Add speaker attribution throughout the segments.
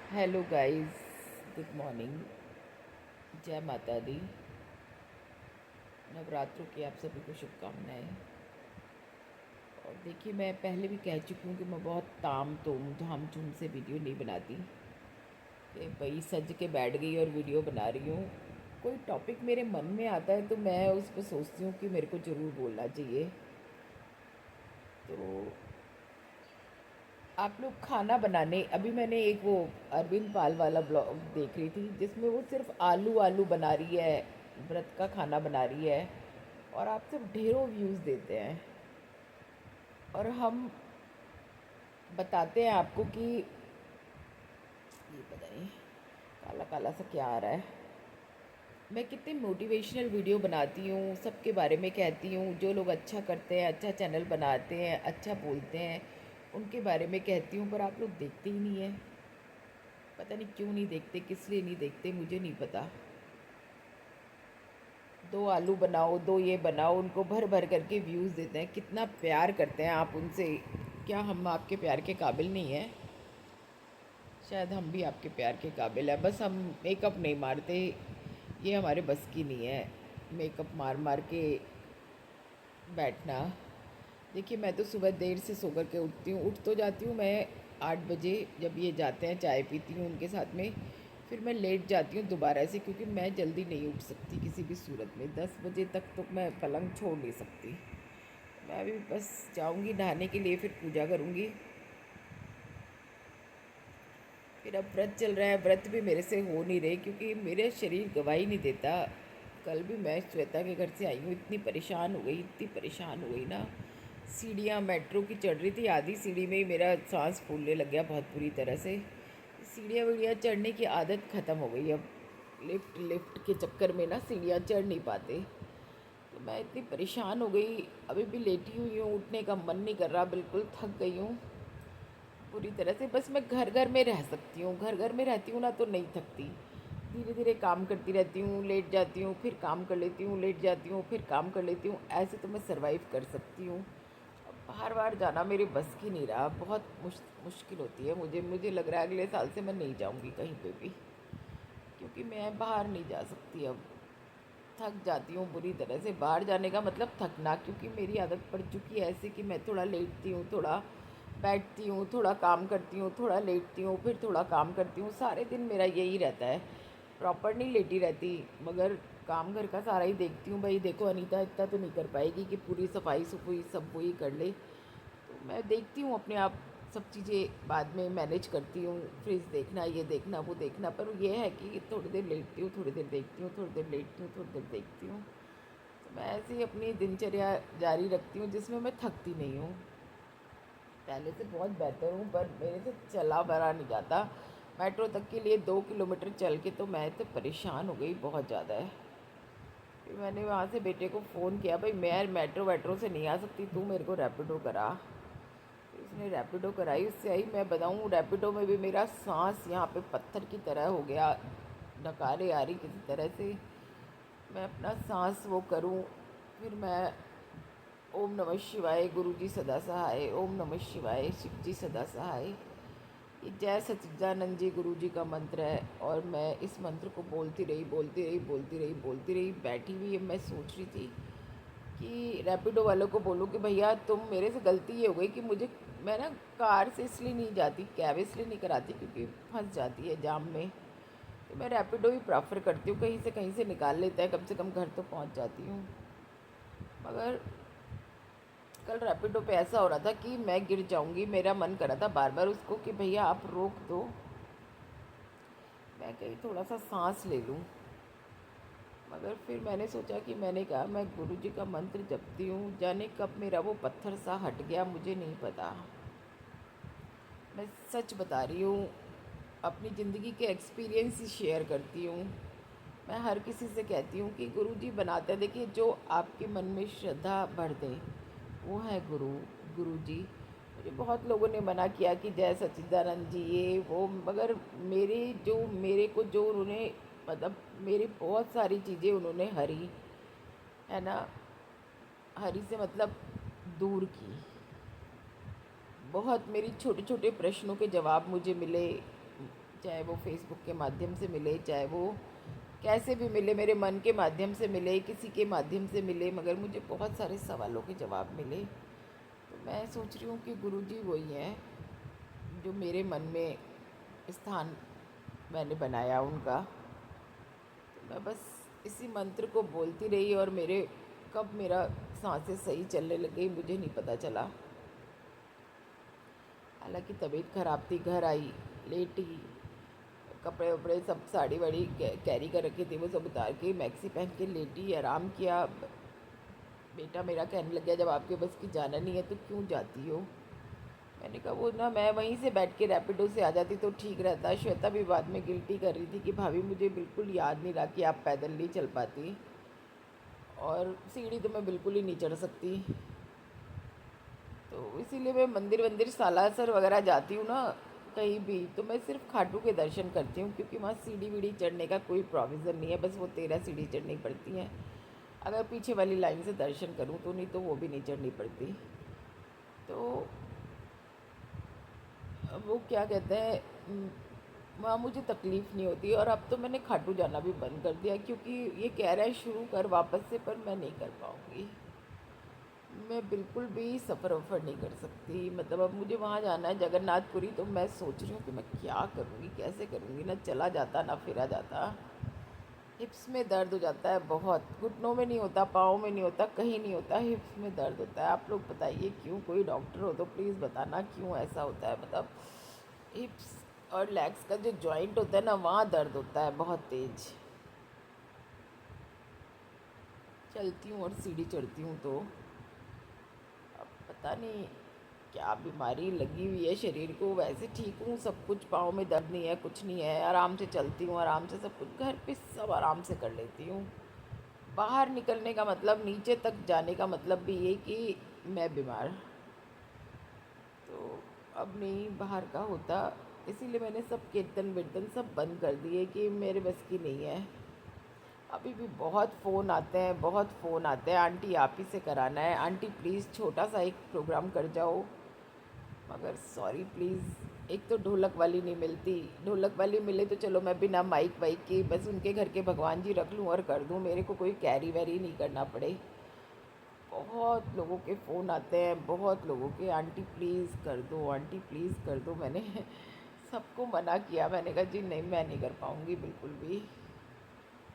Speaker 1: Hello guys, good morning. जय माता दी। नवरात्रों की आप सभी को शुभकामनाएं। और देखिए, मैं पहले भी कह चुकी हूँ कि मैं बहुत ताम तोम झाम झूम से वीडियो नहीं बनाती कि भाई सज के बैठ गई और वीडियो बना रही हूँ। कोई टॉपिक मेरे मन में आता है तो मैं उस पर सोचती हूँ कि मेरे को ज़रूर बोलना चाहिए। तो आप लोग खाना बनाने, अभी मैंने एक वो अरविंद पाल वाला ब्लॉग देख रही थी जिसमें वो सिर्फ आलू आलू बना रही है, व्रत का खाना बना रही है, और आप सब ढेरों व्यूज़ देते हैं। और हम बताते हैं आपको कि ये पता नहीं काला काला सा क्या आ रहा है। मैं कितने मोटिवेशनल वीडियो बनाती हूँ, सबके बारे में कहती हूँ, जो लोग अच्छा करते हैं, अच्छा चैनल बनाते हैं, अच्छा बोलते हैं, उनके बारे में कहती हूँ, पर आप लोग देखते ही नहीं हैं। पता नहीं क्यों नहीं देखते, किस लिए नहीं देखते, मुझे नहीं पता। दो आलू बनाओ, दो ये बनाओ, उनको भर भर करके व्यूज़ देते हैं। कितना प्यार करते हैं आप उनसे। क्या हम आपके प्यार के काबिल नहीं हैं? शायद हम भी आपके प्यार के काबिल हैं, बस हम मेकअप नहीं मारते। ये हमारे बस की नहीं है, मेकअप मार मार के बैठना। देखिए, मैं तो सुबह देर से सो कर के उठती हूँ, उठ तो जाती हूँ मैं 8 बजे। जब ये जाते हैं चाय पीती हूँ उनके साथ में, फिर मैं लेट जाती हूँ दोबारा से, क्योंकि मैं जल्दी नहीं उठ सकती किसी भी सूरत में। 10 बजे तक तो मैं पलंग छोड़ नहीं सकती। मैं अभी बस जाऊँगी नहाने के लिए, फिर पूजा करूँगी। फिर अब व्रत चल रहा है, व्रत भी मेरे से हो नहीं रहे क्योंकि मेरा शरीर गवाही नहीं देता। कल भी मैं श्वेता के घर से आई हूँ, इतनी परेशान हो गई, इतनी परेशान हो गई ना। सीढ़ियाँ मेट्रो की चढ़ रही थी, आधी सीढ़ी में ही मेरा सांस फूलने लग गया बहुत बुरी तरह से। सीढ़ियाँ वीढ़ियाँ चढ़ने की आदत ख़त्म हो गई अब। लिफ्ट लिफ्ट के चक्कर में ना सीढ़ियाँ चढ़ नहीं पाते। तो मैं इतनी परेशान हो गई, अभी भी लेटी हुई हूँ, उठने का मन नहीं कर रहा, बिल्कुल थक गई हूँ पूरी तरह से। बस मैं घर घर में रह सकती हूँ, घर घर में रहती हूँ ना तो नहीं थकती। धीरे धीरे काम करती रहती हूँ, लेट जाती हूँ, फिर काम कर लेती हूँ, लेट जाती हूँ, फिर काम कर लेती हूँ। ऐसे तो मैं सरवाइव कर सकती हूँ। अब बाहर बाहर जाना मेरे बस की नहीं रहा, बहुत मुश्किल होती है मुझे लग रहा है अगले साल से मैं नहीं जाऊँगी कहीं पे भी, क्योंकि मैं बाहर नहीं जा सकती अब। थक जाती हूँ बुरी तरह से। बाहर जाने का मतलब थकना, क्योंकि मेरी आदत पड़ चुकी है ऐसे कि मैं थोड़ा लेटती हूँ, थोड़ा बैठती हूँ, थोड़ा काम करती हूँ, थोड़ा लेटती हूँ, फिर थोड़ा काम करती हूँ। सारे दिन मेरा यही रहता है। प्रॉपर नहीं लेटी रहती, मगर काम घर का सारा ही देखती हूँ। भाई देखो, अनीता इतना तो नहीं कर पाएगी कि पूरी सफाई सफाई सब वो ही कर ले। तो मैं देखती हूँ अपने आप सब चीज़ें बाद में मैनेज करती हूँ। फ्रिज देखना, ये देखना, वो देखना, पर ये है कि थोड़ी देर लेटती हूँ, थोड़ी देर देखती हूँ, थोड़ी देर लेटती हूँ, थोड़ी देर देखती हूँ। तो मैं ऐसे ही अपनी दिनचर्या जारी रखती हूँ जिसमें मैं थकती नहीं हूँ। पहले से बहुत बेहतर हूँ, पर मेरे से चला बरा नहीं जाता। मेट्रो तक के लिए 2 किलोमीटर चल के तो मैं तो परेशान हो गई बहुत ज़्यादा है। फिर मैंने वहाँ से बेटे को फ़ोन किया, भाई मैं मेट्रो वेट्रो से नहीं आ सकती, तू मेरे को रैपिडो करा। फिर उसने रैपिडो कराई, उससे आई। मैं बताऊँ, रैपिडो में भी मेरा सांस यहाँ पे पत्थर की तरह हो गया, डकारे आ रही किसी तरह से। मैं अपना सांस वो करूँ, फिर मैं ओम नमः शिवाय, गुरु जी सदा सहाय, ओम नमः शिवाय, शिव जी सदा सहाय। ये जय सच्चिदानंद जी गुरु जी का मंत्र है, और मैं इस मंत्र को बोलती रही, बोलती रही, बोलती रही, बोलती रही। बैठी हुई है, मैं सोच रही थी कि रैपिडो वालों को बोलूँ कि भैया तुम, मेरे से गलती ये हो गई कि मुझे, मैं ना कार से इसलिए नहीं जाती, कैब इसलिए नहीं कराती क्योंकि फंस जाती है जाम में। तो मैं रैपिडो ही प्रेफर करती हूँ, कहीं से निकाल लेता है, कम से कम घर तो पहुँच जाती हूँ। मगर कल रैपिडो पे ऐसा हो रहा था कि मैं गिर जाऊंगी, मेरा मन कर रहा था बार बार उसको कि भैया आप रोक दो, मैं कहीं थोड़ा सा सांस ले लूँ। मगर फिर मैंने सोचा कि, मैंने कहा मैं गुरु जी का मंत्र जपती हूँ, जाने कब मेरा वो पत्थर सा हट गया, मुझे नहीं पता। मैं सच बता रही हूँ, अपनी ज़िंदगी के एक्सपीरियंस ही शेयर करती हूँ। मैं हर किसी से कहती हूँ कि गुरु जी बनाते हैं, देखिए जो आपके मन में श्रद्धा भर दें वो है गुरु जी। मुझे बहुत लोगों ने मना किया कि जय सच्चिदानंद जी ये वो, मगर मेरे को जो उन्होंने, मतलब मेरी बहुत सारी चीज़ें उन्होंने हरी, है ना, हरी से मतलब दूर की। बहुत मेरी छोटे छोटे प्रश्नों के जवाब मुझे मिले, चाहे वो फेसबुक के माध्यम से मिले, चाहे वो कैसे भी मिले, मेरे मन के माध्यम से मिले, किसी के माध्यम से मिले, मगर मुझे बहुत सारे सवालों के जवाब मिले। तो मैं सोच रही हूँ कि गुरुजी वही हैं जो मेरे मन में स्थान मैंने बनाया उनका। तो मैं बस इसी मंत्र को बोलती रही और कब मेरा सांसें सही चलने लग गई मुझे नहीं पता चला। हालांकि तबीयत ख़राब थी, घर आई, लेटी, कपड़े वपड़े सब साड़ी वाड़ी कैरी कर रखे थे वो सब उतार के मैक्सी पहन के लेटी, आराम किया। बेटा मेरा कहने लग गया जब आपके बस की जाना नहीं है तो क्यों जाती हो। मैंने कहा वो ना मैं वहीं से बैठ के रैपिडो से आ जाती तो ठीक रहता। श्वेता भी बाद में गिल्टी कर रही थी कि भाभी मुझे बिल्कुल याद नहीं रहा कि आप पैदल नहीं चल पाती, और सीढ़ी तो मैं बिल्कुल ही नहीं चढ़ सकती। तो इसीलिए मैं मंदिर वंदिर सालासर वगैरह जाती हूँ ना कहीं भी, तो मैं सिर्फ खाटू के दर्शन करती हूँ क्योंकि वहाँ सीढ़ी वीढ़ी चढ़ने का कोई प्रोविज़न नहीं है, बस वो 13 सीढ़ी चढ़नी पड़ती हैं। अगर पीछे वाली लाइन से दर्शन करूँ तो, नहीं तो वो भी नहीं चढ़नी पड़ती। तो वो क्या कहते हैं, वहाँ मुझे तकलीफ़ नहीं होती। और अब तो मैंने खाटू जाना भी बंद कर दिया क्योंकि ये कह रहा है शुरू कर वापस से, पर मैं नहीं कर पाऊँगी। मैं बिल्कुल भी सफ़र वफ़र नहीं कर सकती। मतलब अब मुझे वहाँ जाना है जगन्नाथपुरी, तो मैं सोच रही हूँ कि मैं क्या करूँगी, कैसे करूँगी। ना चला जाता ना फिरा जाता। हिप्स में दर्द हो जाता है बहुत, घुटनों में नहीं होता, पाँव में नहीं होता, कहीं नहीं होता, हिप्स में दर्द होता है। आप लोग बताइए क्यों, कोई डॉक्टर हो तो प्लीज़ बताना क्यों ऐसा होता है। मतलब हिप्स और लेग्स का जो जॉइंट होता है ना, वहाँ दर्द होता है बहुत तेज़। चलती हूँ और सीढ़ी चढ़ती हूँ तो अब पता नहीं क्या बीमारी लगी हुई है शरीर को। वैसे ठीक हूँ, सब कुछ, पाँव में दर्द नहीं है, कुछ नहीं है, आराम से चलती हूँ, आराम से सब कुछ, घर पे सब आराम से कर लेती हूँ। बाहर निकलने का मतलब, नीचे तक जाने का मतलब भी ये कि मैं बीमार, तो अब नहीं बाहर का होता। इसीलिए मैंने सब कीर्तन वीर्तन सब बंद कर दिए कि मेरे बस की नहीं है। अभी भी बहुत फ़ोन आते हैं, बहुत फ़ोन आते हैं, आंटी आप ही से कराना है, आंटी प्लीज़ छोटा सा एक प्रोग्राम कर जाओ। मगर सॉरी प्लीज़, एक तो ढोलक वाली नहीं मिलती। ढोलक वाली मिले तो चलो मैं बिना माइक वाइक के बस उनके घर के भगवान जी रख लूँ और कर दूँ, मेरे को कोई कैरी वैरी नहीं करना पड़े। बहुत लोगों के फ़ोन आते हैं, बहुत लोगों के, आंटी प्लीज़ कर दो, आंटी प्लीज़ कर दो। मैंने सबको मना किया, मैंने कहा जी नहीं, मैं नहीं कर पाऊँगी बिल्कुल भी।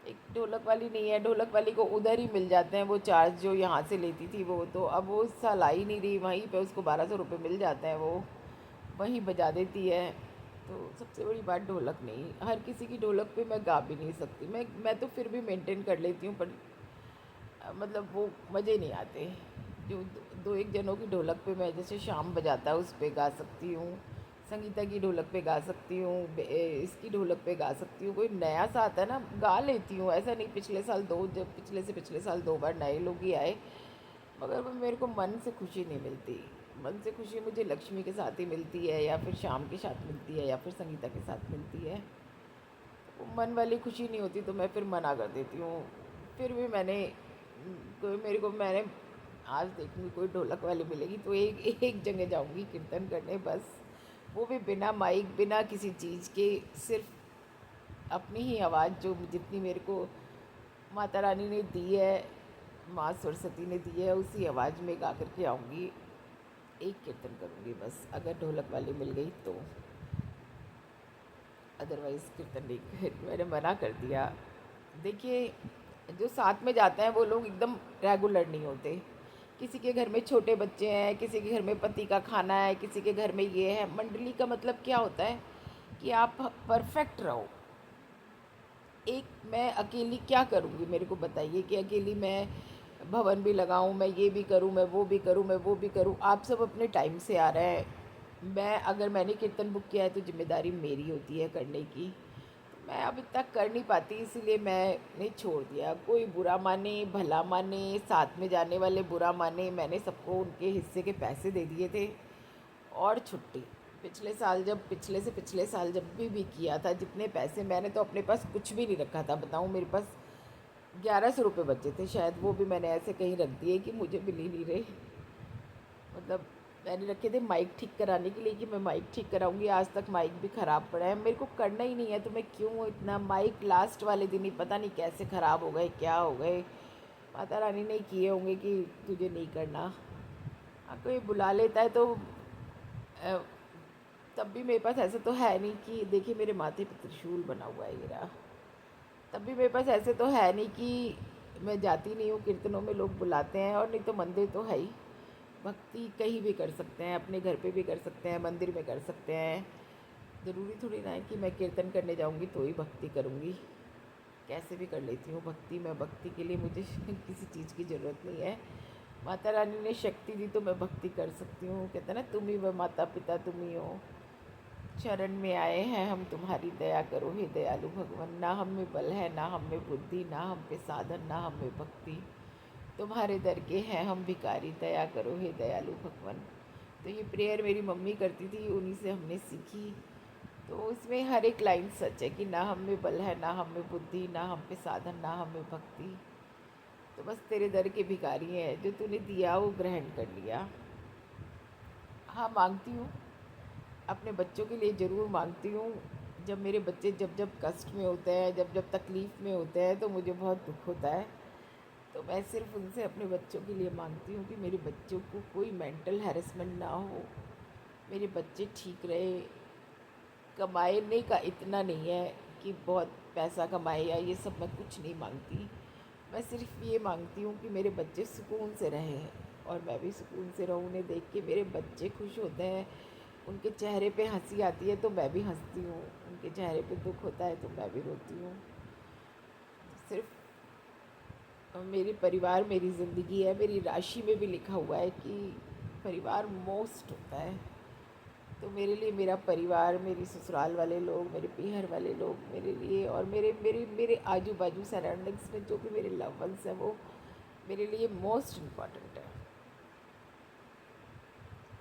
Speaker 1: एक ढोलक वाली नहीं है, ढोलक वाली को उधर ही मिल जाते हैं वो चार्ज जो यहाँ से लेती थी वो, तो अब वो इस साल आ ही नहीं रही, वहीं पे उसको 1200 रुपये मिल जाते हैं, वो वहीं बजा देती है। तो सबसे बड़ी बात ढोलक नहीं, हर किसी की ढोलक पे मैं गा भी नहीं सकती। मैं तो फिर भी मेंटेन कर लेती हूँ, पर मतलब वो मज़े नहीं आते। जो दो एक जनों की ढोलक पे मैं, जैसे शाम बजाता है उस पे गा सकती हूँ, संगीता की ढोलक पे गा सकती हूँ, इसकी ढोलक पे गा सकती हूँ। कोई नया सा आता है ना, गा लेती हूँ, ऐसा नहीं। पिछले साल दो, जब पिछले से पिछले साल 2 बार नए लोग ही आए, मगर वो मेरे को मन से खुशी नहीं मिलती। मन से खुशी मुझे लक्ष्मी के साथ ही मिलती है, या फिर शाम के साथ मिलती है, या फिर संगीता के साथ मिलती है। वो मन वाली खुशी नहीं होती तो मैं फिर मना कर देती हूँ। फिर भी कोई मेरे को मैंने आज देखूँगी कोई ढोलक वाली मिलेगी तो एक एक जगह जाऊँगी कीर्तन करने बस। वो भी बिना माइक, बिना किसी चीज़ के, सिर्फ अपनी ही आवाज़, जो जितनी मेरे को माता रानी ने दी है, माँ सरस्वती ने दी है, उसी आवाज़ में गा करके आऊँगी। एक कीर्तन करूँगी बस, अगर ढोलक वाली मिल गई तो। अदरवाइज़ कीर्तन नहीं मैंने मना कर दिया। देखिए, जो साथ में जाते हैं वो लोग एकदम रेगुलर नहीं होते। किसी के घर में छोटे बच्चे हैं, किसी के घर में पति का खाना है, किसी के घर में ये है। मंडली का मतलब क्या होता है कि आप परफेक्ट रहो। एक मैं अकेली क्या करूँगी, मेरे को बताइए कि अकेली मैं भवन भी लगाऊँ, मैं ये भी करूँ, मैं वो भी करूँ, मैं वो भी करूँ। आप सब अपने टाइम से आ रहे हैं, अगर मैंने कीर्तन बुक किया है तो जिम्मेदारी मेरी होती है करने की। तो मैं अब इतना कर नहीं पाती, इसीलिए मैंने छोड़ दिया। कोई बुरा माने भला माने, साथ में जाने वाले बुरा माने, मैंने सबको उनके हिस्से के पैसे दे दिए थे और छुट्टी। पिछले से पिछले साल जब भी किया था, जितने पैसे मैंने, तो अपने पास कुछ भी नहीं रखा था। बताऊँ, मेरे पास 1100 रुपये बचे थे शायद, वो भी मैंने ऐसे कहीं रख दिए कि मुझे मिल ही नहीं रहे। मतलब मैंने रखे थे माइक ठीक कराने के लिए कि मैं माइक ठीक कराऊंगी। आज तक माइक भी ख़राब पड़ा है, मेरे को करना ही नहीं है तो मैं क्यों इतना। माइक लास्ट वाले दिन ही पता नहीं कैसे ख़राब हो गए, क्या हो गए। माता रानी ने किए होंगे कि तुझे नहीं करना। हाँ, कोई बुला लेता है तो अ, तब भी मेरे पास ऐसा तो है नहीं कि देखिए मेरे माथे पे त्रिशूल बना हुआ है ये रहा। तब भी मेरे पास ऐसे तो है नहीं कि मैं जाती नहीं हूँ कीर्तनों में, लोग बुलाते हैं। और नहीं तो मंदिर तो है ही। भक्ति कहीं भी कर सकते हैं, अपने घर पे भी कर सकते हैं, मंदिर में कर सकते हैं। ज़रूरी थोड़ी ना है कि मैं कीर्तन करने जाऊँगी तो ही भक्ति करूँगी। कैसे भी कर लेती हूँ भक्ति। मैं भक्ति के लिए मुझे किसी चीज़ की ज़रूरत नहीं है। माता रानी ने शक्ति दी तो मैं भक्ति कर सकती हूँ। कहते हैं ना, तुम ही वह माता पिता तुम ही हो। शरण में आए हैं हम तुम्हारी, दया करो हे दयालु भगवान। ना हम में बल है, ना हम में बुद्धि, ना हम पे साधन, ना हम में भक्ति। तुम्हारे दर के हैं हम भिखारी, दया करो हे दयालु भगवान। तो ये प्रेयर मेरी मम्मी करती थी, उन्हीं से हमने सीखी। तो इसमें हर एक लाइन सच है कि ना हम में बल है, ना हम में बुद्धि, ना हम पे साधन, ना हम में भक्ति। तो बस तेरे दर के भिखारी हैं, जो तूने दिया वो ग्रहण कर लिया। हाँ, मांगती हूँ, अपने बच्चों के लिए ज़रूर मांगती हूँ। जब मेरे बच्चे जब जब कष्ट में होते हैं, जब जब तकलीफ़ में होते हैं तो मुझे बहुत दुख होता है। तो मैं सिर्फ़ उनसे अपने बच्चों के लिए मांगती हूँ कि मेरे बच्चों को कोई मेंटल हैरेसमेंट ना हो, मेरे बच्चे ठीक रहे। कमाने का इतना नहीं है कि बहुत पैसा कमाए या ये सब, मैं कुछ नहीं मांगती। मैं सिर्फ़ ये मांगती हूँ कि मेरे बच्चे सुकून से रहें और मैं भी सुकून से रहूँ। उन्हें देख के मेरे बच्चे खुश होते हैं, उनके चेहरे पे हंसी आती है तो मैं भी हंसती हूँ, उनके चेहरे पे दुख होता है तो मैं भी रोती हूँ। सिर्फ मेरे परिवार मेरी ज़िंदगी है। मेरी राशि में भी लिखा हुआ है कि परिवार मोस्ट होता है। तो मेरे लिए मेरा परिवार, मेरी ससुराल वाले लोग, मेरे पीहर वाले लोग मेरे लिए, और मेरे मेरे मेरे आजू बाजू सराउंडिंग्स में जो भी मेरे लव वंस हैं वो मेरे लिए मोस्ट इम्पॉर्टेंट है।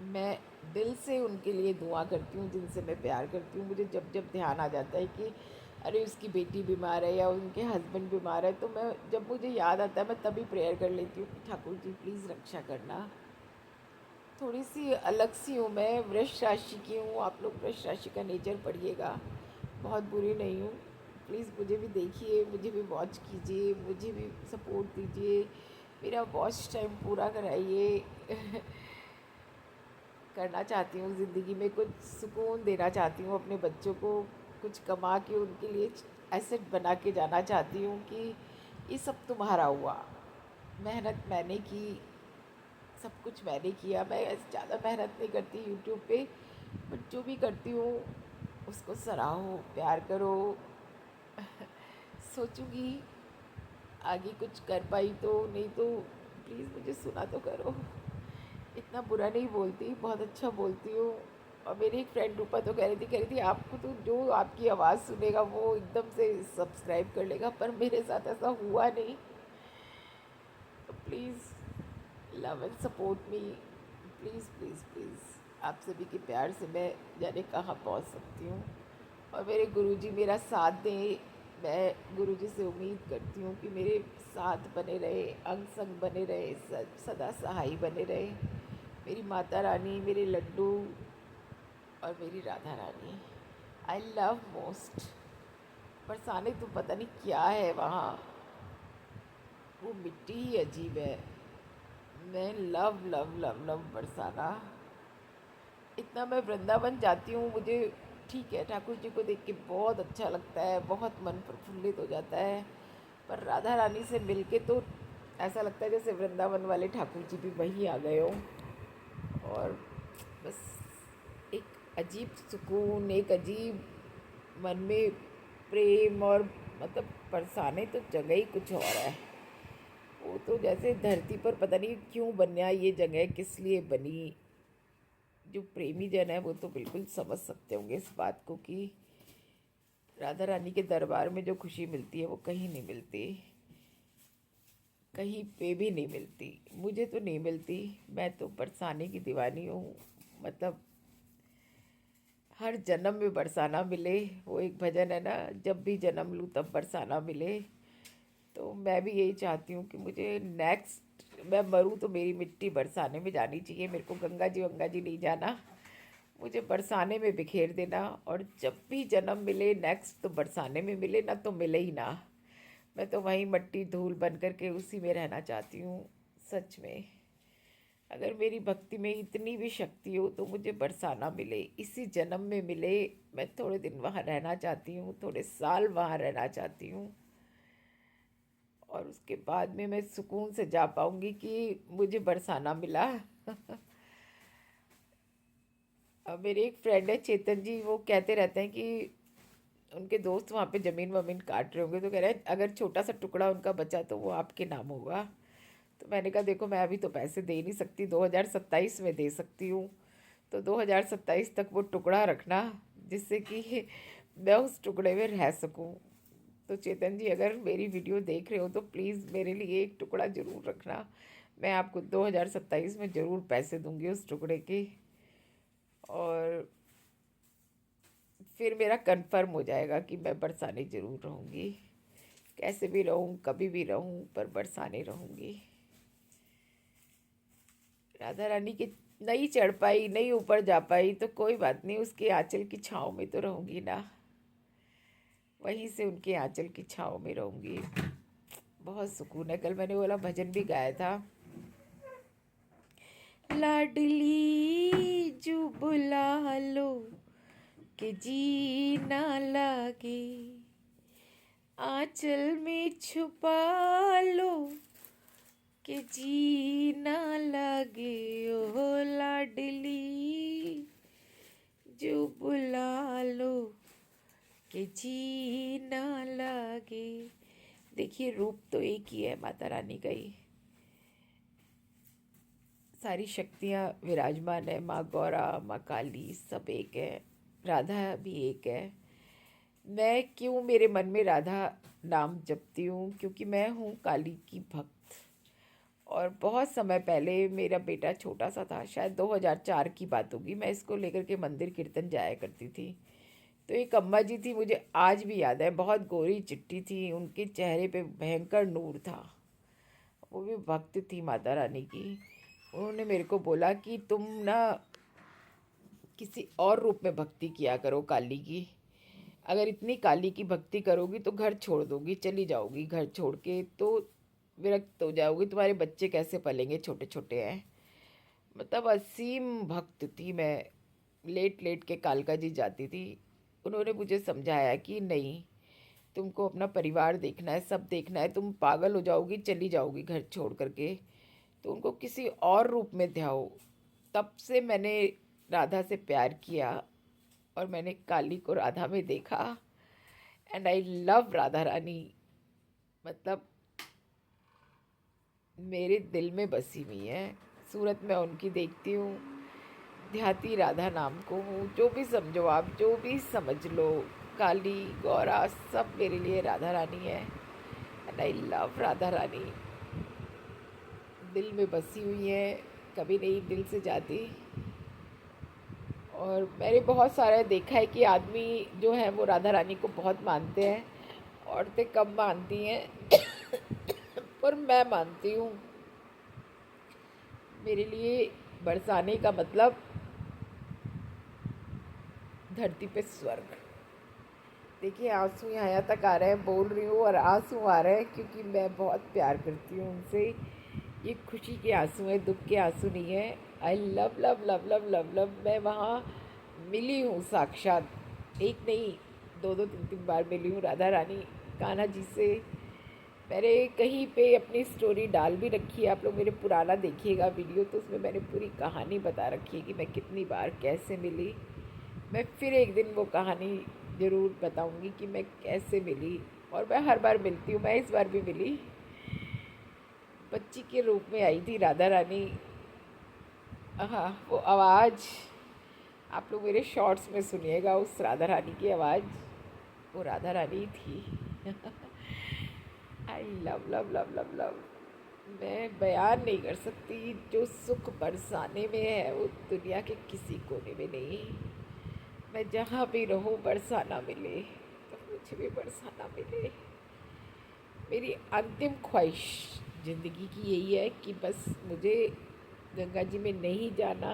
Speaker 1: मैं दिल से उनके लिए दुआ करती हूँ जिनसे मैं प्यार करती हूँ। मुझे जब जब ध्यान आ जाता है कि अरे उसकी बेटी बीमार है या उनके हस्बैंड बीमार है, तो मैं, जब मुझे याद आता है, मैं तभी प्रेयर कर लेती हूँ कि ठाकुर जी प्लीज़ रक्षा करना। थोड़ी सी अलग सी हूँ मैं, वृष राशि की हूँ। आप लोग वृष राशि का नेचर पढ़िएगा, बहुत बुरी नहीं हूँ। प्लीज़ मुझे भी देखिए, मुझे भी वॉच कीजिए, मुझे भी सपोर्ट दीजिए, मेरा वॉच टाइम पूरा कराइए। करना चाहती हूँ ज़िंदगी में, कुछ सुकून देना चाहती हूँ अपने बच्चों को, कुछ कमा के उनके लिए एसेट बना के जाना चाहती हूँ कि ये सब तुम्हारा हुआ, मेहनत मैंने की, सब कुछ मैंने किया। मैं ऐसे ज़्यादा मेहनत नहीं करती यूट्यूब पे, बट जो भी करती हूँ उसको सराहो, प्यार करो। सोचूंगी आगे कुछ कर पाई तो, नहीं तो प्लीज़ मुझे सुना तो करो। इतना बुरा नहीं बोलती, बहुत अच्छा बोलती हूँ। और मेरी एक फ्रेंड रूपा तो कह रही थी आपको तो जो आपकी आवाज़ सुनेगा वो एकदम से सब्सक्राइब कर लेगा, पर मेरे साथ ऐसा हुआ नहीं। तो please love and support me, please please please. आप सभी के प्यार से मैं जाने कहाँ पहुँच सकती हूँ। और मेरे गुरुजी मेरा साथ दें। मैं गुरुजी से उम्मीद करती हूँ कि मेरे साथ बने रहे, अंग संग बने रहे, सदा सहाय बने रहे। मेरी माता रानी, मेरे लड्डू और मेरी Radha Rani, I love most. बरसाने तो पता नहीं क्या है वहाँ, वो मिट्टी ही अजीब है। मैं love love love love Barsana. इतना मैं वृंदावन जाती हूँ, मुझे ठीक है ठाकुर जी को देख के बहुत अच्छा लगता है, बहुत मन प्रफुल्लित हो जाता है। पर राधा रानी से मिलके तो ऐसा लगता है जैसे वृंदावन वाले ठाकुर जी भी वहीं आ गए हों। और बस एक अजीब सुकून, एक अजीब मन में प्रेम, और मतलब बरसाने तो जगह ही कुछ और है। वो तो जैसे धरती पर पता नहीं क्यों बना ये जगह, किस लिए बनी। जो प्रेमी जन है वो तो बिल्कुल समझ सकते होंगे इस बात को कि राधा रानी के दरबार में जो खुशी मिलती है वो कहीं नहीं मिलती, कहीं पे भी नहीं मिलती। मुझे तो नहीं मिलती। मैं तो बरसाने की दीवानी हूँ। मतलब हर जन्म में बरसाना मिले, वो एक भजन है ना, जब भी जन्म लूँ तब बरसाना मिले। तो मैं भी यही चाहती हूँ कि मुझे नेक्स्ट मैं मरूँ तो मेरी मिट्टी बरसाने में जानी चाहिए, मेरे को गंगा जी नहीं जाना, मुझे बरसाने में बिखेर देना। और जब भी जन्म मिले नेक्स्ट तो बरसाने में मिले, ना तो मिले ही ना। मैं तो वहीं मट्टी धूल बन करके उसी में रहना चाहती हूँ। सच में अगर मेरी भक्ति में इतनी भी शक्ति हो तो मुझे बरसाना मिले, इसी जन्म में मिले। मैं थोड़े दिन वहाँ रहना चाहती हूँ, थोड़े साल वहाँ रहना चाहती हूँ, और उसके बाद में मैं सुकून से जा पाऊँगी कि मुझे बरसाना मिला। अब मेरे एक फ्रेंड है चेतन जी, वो कहते रहते हैं कि उनके दोस्त वहाँ पे ज़मीन वमीन काट रहे होंगे, तो कह रहे हैं अगर छोटा सा टुकड़ा उनका बचा तो वो आपके नाम होगा। तो मैंने कहा देखो मैं अभी तो पैसे दे नहीं सकती, 2027 में दे सकती हूँ, तो 2027 तक वो टुकड़ा रखना, जिससे कि मैं उस टुकड़े में रह सकूँ। तो चेतन जी अगर मेरी वीडियो देख रहे हो तो प्लीज़ मेरे लिए एक टुकड़ा ज़रूर रखना, मैं आपको 2027 में ज़रूर पैसे दूंगी उस टुकड़े के। और फिर मेरा कंफर्म हो जाएगा कि मैं बरसाने ज़रूर रहूँगी, कैसे भी रहूँ कभी भी रहूँ पर बरसाने रहूँगी। राधा रानी की नहीं चढ़ पाई, नहीं ऊपर जा पाई तो कोई बात नहीं, उसके आंचल की छाँव में तो रहूँगी ना, वहीं से उनके आंचल की छाँव में रहूँगी। बहुत सुकून है। कल मैंने वाला भजन भी गाया था, लाडली जू बुला लो कि जी ना लागे, आंचल में छुपा लो कि जी ना लगे, ओ लाडली जो बुला लो कि जी ना लगे। देखिए रूप तो एक ही है माता रानी का ही, सारी शक्तियाँ विराजमान है, माँ गौरा माँ काली सब एक है, राधा भी एक है। मैं क्यों मेरे मन में राधा नाम जपती हूँ, क्योंकि मैं हूँ काली की भक्त। और बहुत समय पहले मेरा बेटा छोटा सा था, शायद 2004 की बात होगी, मैं इसको लेकर के मंदिर कीर्तन जाया करती थी। तो एक अम्मा जी थी, मुझे आज भी याद है, बहुत गोरी चिट्टी थी, उनके चेहरे पे भयंकर नूर था, वो भी भक्त थी माता रानी की। उन्होंने मेरे को बोला कि तुम ना किसी और रूप में भक्ति किया करो काली की, अगर इतनी काली की भक्ति करोगी तो घर छोड़ दोगी, चली जाओगी घर छोड़ के तो विरक्त हो जाओगी, तुम्हारे बच्चे कैसे पलेंगे, छोटे छोटे हैं। मतलब असीम भक्त थी मैं, लेट लेट के कालका जी जाती थी। उन्होंने मुझे समझाया कि नहीं, तुमको अपना परिवार देखना है, सब देखना है, तुम पागल हो जाओगी चली जाओगी घर छोड़ करके, तो उनको किसी और रूप में ध्याओ। तब से मैंने राधा से प्यार किया और मैंने काली को राधा में देखा, and I love Radha Rani. मतलब मेरे दिल में बसी हुई है, सूरत में उनकी देखती हूँ, देहाती राधा नाम को हूँ, जो भी समझो आप, जो भी समझ लो, काली गौरा सब मेरे लिए राधा रानी है, and I love Radha Rani. दिल में बसी हुई है, कभी नहीं दिल से जाती। और मैंने बहुत सारा देखा है कि आदमी जो है वो राधा रानी को बहुत मानते हैं, औरतें कम मानती हैं, पर मैं मानती हूँ। मेरे लिए बरसाने का मतलब धरती पे स्वर्ग। देखिए आंसू यहाँ तक आ रहे हैं, बोल रही हूँ और आंसू आ रहे हैं क्योंकि मैं बहुत प्यार करती हूँ उनसे। ये खुशी के आंसू हैं, दुख के आंसू नहीं है। I love love love love love love. मैं वहाँ मिली हूँ साक्षात, एक नहीं, दो दो तीन तीन बार मिली हूँ राधा रानी कान्हा जी से। मैंने कहीं पे अपनी स्टोरी डाल भी रखी है, आप लोग मेरे पुराना देखिएगा वीडियो, तो उसमें मैंने पूरी कहानी बता रखी है कि मैं कितनी बार कैसे मिली। मैं फिर एक दिन वो कहानी ज़रूर बताऊंगी कि मैं कैसे मिली, और मैं हर बार मिलती हूँ। मैं इस बार भी मिली, बच्ची के रूप में आई थी राधा रानी। हाँ वो आवाज़ आप लोग मेरे शॉर्ट्स में सुनिएगा, उस राधा रानी की आवाज़, वो राधा रानी थी। I love love love love love. मैं बयान नहीं कर सकती, जो सुख बरसाने में है वो दुनिया के किसी कोने में नहीं। मैं जहाँ भी रहूँ बरसाना मिले, तो मुझे भी बरसाना मिले। मेरी अंतिम ख्वाहिश ज़िंदगी की यही है कि बस मुझे गंगा जी में नहीं जाना,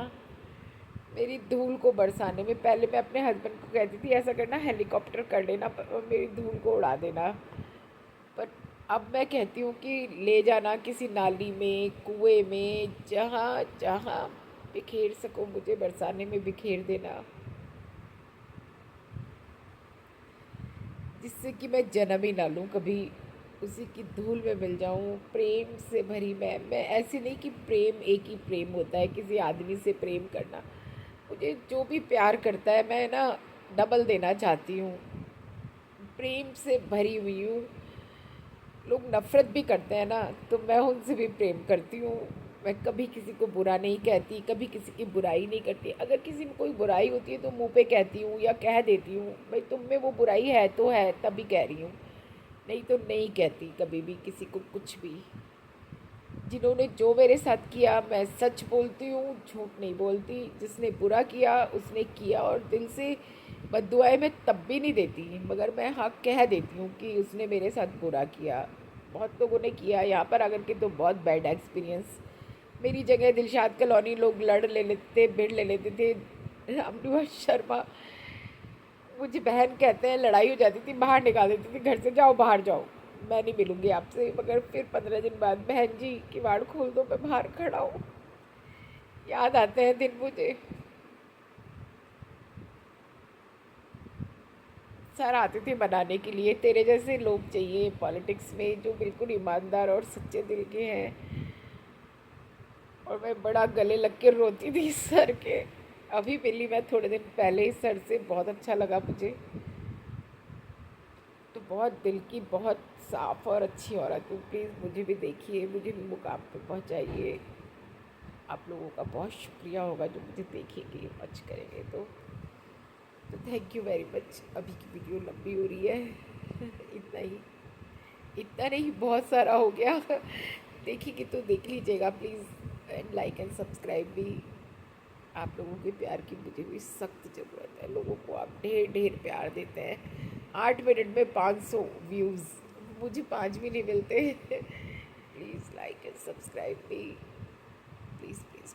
Speaker 1: मेरी धूल को बरसाने में। पहले मैं अपने हस्बैंड को कहती थी ऐसा करना, हेलीकॉप्टर कर लेना और मेरी धूल को उड़ा देना। पर अब मैं कहती हूँ कि ले जाना किसी नाली में, कुएं में, जहाँ जहाँ बिखेर सको मुझे बरसाने में बिखेर देना, जिससे कि मैं जन्म ही ना लूँ कभी, उसी की धूल में मिल जाऊँ। प्रेम से भरी मैं ऐसी नहीं कि प्रेम एक ही प्रेम होता है किसी आदमी से प्रेम करना। मुझे जो भी प्यार करता है मैं ना डबल देना चाहती हूँ, प्रेम से भरी हुई हूँ। लोग नफ़रत भी करते हैं ना, तो मैं उनसे भी प्रेम करती हूँ। मैं कभी किसी को बुरा नहीं कहती, कभी किसी की बुराई नहीं करती। अगर किसी में कोई बुराई होती है तो मुंह पे कहती हूँ या कह देती हूँ, भाई तुम में वो बुराई है तो है, तभी कह रही हूँ, नहीं तो नहीं कहती कभी भी किसी को कुछ भी। जिन्होंने जो मेरे साथ किया मैं सच बोलती हूँ, झूठ नहीं बोलती। जिसने बुरा किया उसने किया, और दिल से बद्दुआएं मैं तब भी नहीं देती, मगर मैं हाँ कह देती हूँ कि उसने मेरे साथ बुरा किया। बहुत लोगों ने किया यहाँ पर आकर के, तो बहुत बैड एक्सपीरियंस। मेरी जगह दिलशाद कॉलोनी लोग लड़ ले लेते, भिड़ ले लेते थे। रामनिवास शर्मा, मुझे बहन कहते हैं, लड़ाई हो जाती थी बाहर निकाल देती थी घर से, जाओ बाहर जाओ, मैं नहीं मिलूंगी आपसे। मगर फिर 15 दिन बाद, बहन जी किवाड़ खोल दो, मैं बाहर खड़ा हूँ। याद आते हैं दिन मुझे। सर आते थे बनाने के लिए, तेरे जैसे लोग चाहिए पॉलिटिक्स में जो बिल्कुल ईमानदार और सच्चे दिल के हैं। और मैं बड़ा गले लग के रोती थी सर के। अभी मिली मैं थोड़े दिन पहले ही सर से, बहुत अच्छा लगा मुझे। तो बहुत दिल की, बहुत साफ़ और अच्छी औरत हूँ। प्लीज़ मुझे भी देखिए, मुझे भी मुकाम पे पहुँचाइए। आप लोगों का बहुत शुक्रिया होगा जो मुझे देखेंगे, वॉच करेंगे। तो थैंक यू वेरी मच। अभी की वीडियो लंबी हो रही है इतना ही, इतना नहीं बहुत सारा हो गया देखिए तो देख लीजिएगा please, and like and subscribe भी। आप लोगों के प्यार की मुझे भी सख्त ज़रूरत है। लोगों को आप ढेर ढेर प्यार देते हैं। 8 मिनट में 500 व्यूज़, मुझे 5 भी नहीं मिलते प्लीज़ लाइक एंड सब्सक्राइब भी, प्लीज़ प्लीज़।